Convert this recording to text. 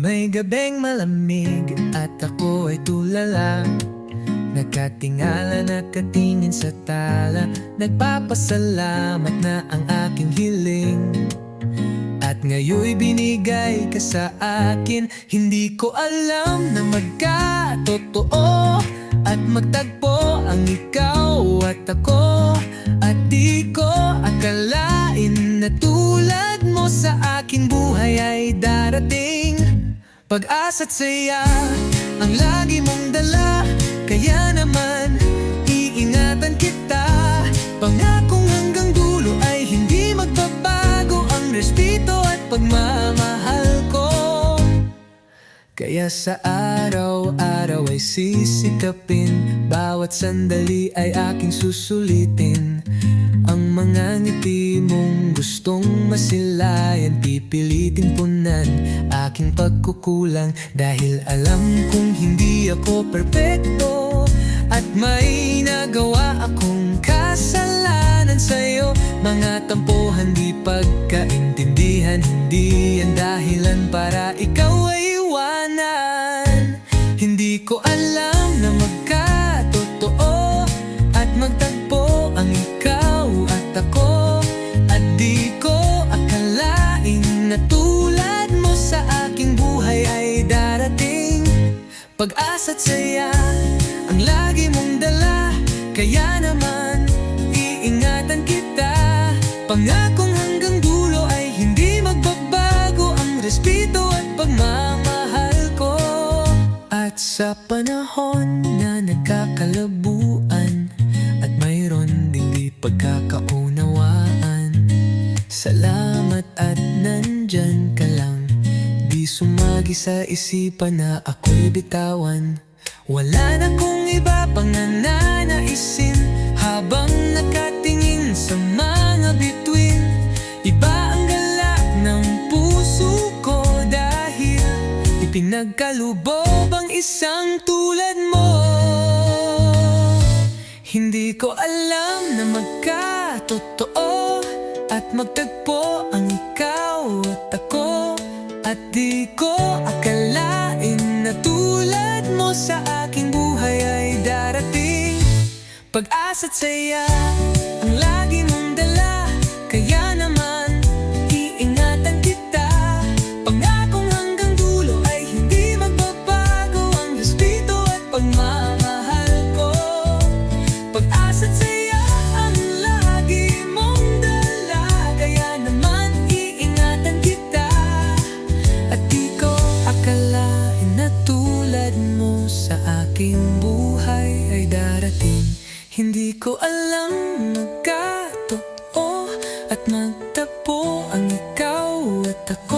May gabing malamig at ako ay tulala, nakatingala, nakatingin sa tala. Nagpapasalamat na ang aking hiling, at ngayoy binigay ka sa akin. Hindi ko alam na magkatotoo at magtagpo ang ikaw at ako. At di ko akalain na tulad mo sa aking buhay ay darating. Pag-asa't saya ang lagi mong dala, kaya naman iingatan kita. Pangakong hanggang dulo ay hindi magbabago ang respeto at pagmamahal ko. Kaya sa araw-araw ay sisikapin, bawat sandali ay aking susulitin. Ang mga ngiti mong gustong masilayan, pipilitin punan aking pagkukulang. Dahil alam kong hindi ako perpekto at may nagawa akong kasalanan sa'yo. Mga tampuhan, di pagkaintindihan, hindi yan dahilan para ikaw ay iwanan. Hindi ko alam na magkatotoo at magtagpo ang ikaw at ako. At di ko akalain na tulad mo sa aking buhay ay darating. Pag-asa't saya ang lagi mong dala, kaya naman iingatan kita. Pangakong hanggang dulo ay hindi magbabago ang respeto at pagmamahal ko. At sa panahon na nagkakalabuan at mayroon ding di pagkakaunawaan, salamat at nandyan ka lang. Di sumagi sa isipan na ako'y bitawan. Wala na kong iba pang nananaisin habang nakatingin sa mga bituin. Iba ang galak ng puso ko dahil ipinagkaloob ang isang tulad mo. Hindi ko alam na magkatotoo at magtagpo ang ikaw at ako. At di ko akalain na tulad mo sa aking buhay ay darating. Pag-asa't saya ang lagi mong dala, kaya naman iingatan kita. Pangakong hanggang dulo ay hindi magbabago ang respeto at pagmamahal ko. Pag-asa't saya ang lagi mong dala, kaya naman iingatan kita. At di ko akalain na tulad mo sa aking buhay ay darating. Hindi ko alam magkatotoo at magtagpo ang ikaw at ako.